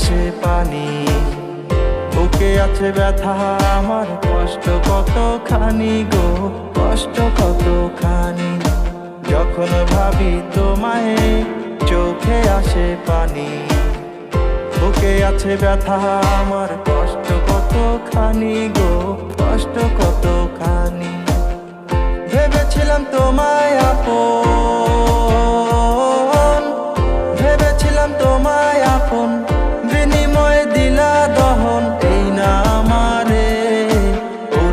আসে পানি। বুকে আছে ব্যথা আমার, কষ্ট কতখানি গো, কষ্ট কতখানি। যখন ভাবি তোমায় চোখে আসে পানি। বুকে আছে ব্যথা আমার, কষ্ট কতখানি গো, কষ্ট কতখানি। ভেবেছিলাম তোমায়